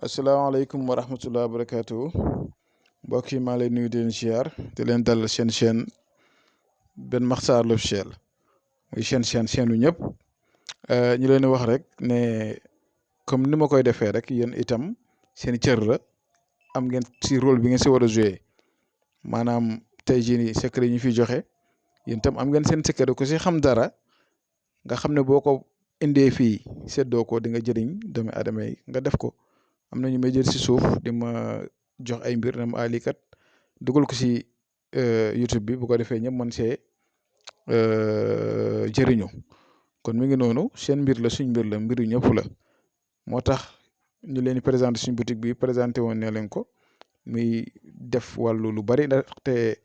asalaamaaleykum wa rahmatulah barakaatu mbokk yi maa lay nuyu di leen ziar di leen dalal seen chaîne Ben Makhtar l'officiel muy chaîne lu ñëpp ñu leen di wax rek ne comme ni ma koy defee rek yéen itam seen cër la am ngeen si rôle bi ngeen si war a joué maanaam tey jii nii secret yi ñu fiy joxe yéen itam am ngeen seen secret ko si xam dara nga xam ne boo ko indee fii seddoo ko di nga jëriñ doomi aadama yi nga def ko. am na ñu may jël si suuf di ma jox ay mbir na ma lii kat dugal ko si YouTube bi bu ko defee ñëpp mën see jëriñu kon mi ngi noonu seen mbir la suñ mbir la mbiru ñëpp la moo tax ñu leen di présenté suñ boutique bi présenté woon ne leen ko muy def wàllu lu bari ndaxte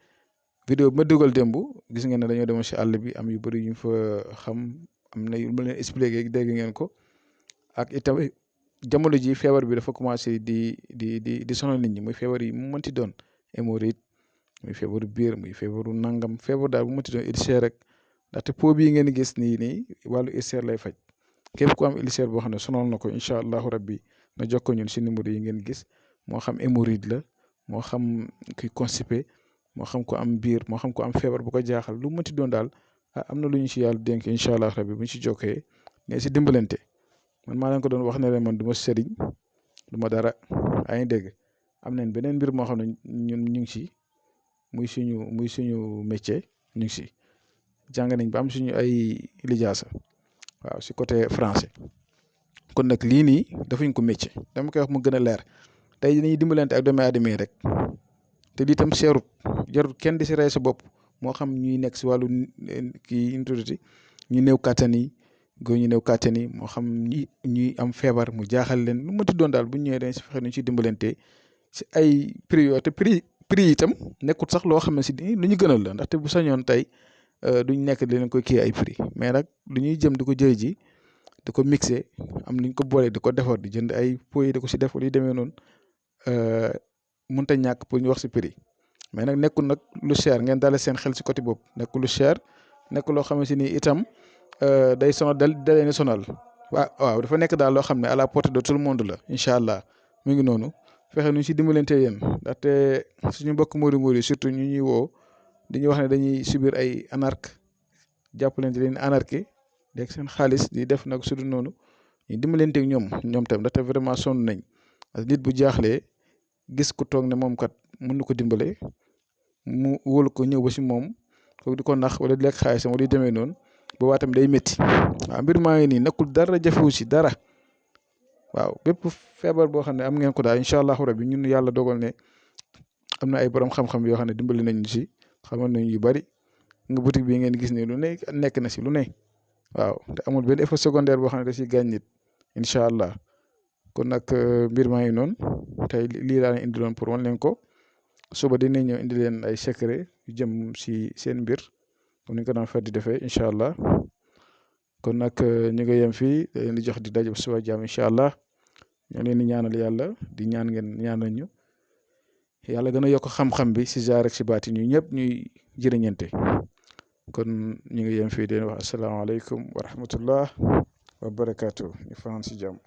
vidéo bi ma dugal démb gis ngeen ne dañoo demoon si àll bi am yu bëri yu ñu fa xam am na yu ma leen expliqué dégg ngeen ko ak itam. jamono ji feebar bi dafa commencé di sonal nit ñi muy feebar yi mu mënti doon hémorroïde muy feebaru biir muy feebaru nangam feebar daal bu mënti doon ulcère rek ndaxte pot bii ngeen gis nii wàllu ulcère lay faj képp ku am ulcère boo xam ne sonal na ko incha allahu rabbi na jokkoo ñun si numéro yi ngeen gis moo xam hémorroïde la moo xam kuy constipé moo xam ko am biir moo xam ko am feebar bu ko jaaxal lu mënti doon daal am na lu ñu si yàlla dénk incha allah rabbi bu ñu si jokkee ne si dimbalante. man maa leen ko doon wax ne leen man du ma sëriñ du ma dara yaa ngi dégg am nañ beneen mbir moo xam ne ñun ñu ngi si muy suñu métier ñu ngi si jàng nañ ba am suñu ay lijaasa waaw si côté français kon nag lii nii dafuñ ko métier dama koy wax mu gën a leer tey dañuy dimbalante ak doomi aadama yi rek te lii tam seerut jarut kenn di si rey sa bopp moo xam ñuy nekk si wàllu kii intruditi ñu néew kàttan yi góor ñu néew kàttan yi moo xam ñuy am feebar mu jaaxal leen lu mënti doon daal bu ñu ñëwee dañ si fexe ñu ciy dimbalante si ay prix yoo te prix yi itam nekkul sax loo xam ne si lu ñu gënal la ndaxte bu sañoon tey duñ nekk di leen koy kii ay prix mais nag lu ñuy jëm di ko jël ji di ko mixé am luñ ko boole di ko defar di jënd ay pots yi di ko si def lu demee noonu mënut a ñàkk pour ñu wax si prix mais nag nekkul nag lu cher ngeen daal seen xel si côté boobu nekkul lu cher nekkul loo xam ne si ni itam. day sonal da leen sonal waaw dafa nekk daal loo xam ne à la portée de tout le monde la incha allah mu ngi noonu fexe nu si dimbalante yéen ndaxte suñu mbokk Modou surtout ñu ñuy woo dañuy wax ne dañuy subir ay anarque jàppalante leen anarqué dégg seen xaalis di def nag su dul noonu ñu dimbalante ak ñoom tam ndaxte vraiment sonn nañ nit bu jaaxlee gis ku toog ne moom kat mën na ko dimbale mu wóolu ko ñëw ba si moom kooku di ko nax wala di lekk xaalisam wala di demee noonu. boobaa tam day métti waaw mbir maa ngi nii nekkul dara jafewu si dara waaw bépp feebar boo xam ne am ngeen ko daal incha allahu rabi ñun yàlla dogal ne am na ay borom xam-xam yoo xam ne dimbali nañ ñu si xamal nañ yu bari nga boutique bi ngeen gis ne lu ne nekk na si lu ne waaw te amul benn effet secondaire boo xam ne da siy gaañ nit incha allah kon nag mbir maa ngi noonu tey lii laa leen indi loon pour wan leen ko suba dinañ ñëw indi leen ay secret yu jëm si seen mbir. comme ni ko daan fa di defee incha allah kon nag ñu ngi yem fii da leen di jox di daje ba suba jàmm incha allah ñu leen di ñaanal yàlla di ñaan ngeen ñaanal ñu yàlla gën a yokk xam-xam bi si jaar ak si baati ñu ñëpp ñuy jëriñante kon ñu ngi yem fii di leen wax asalaamaaleykum wa rahmatullah wa barakaatu ñu fanaan si jàmm.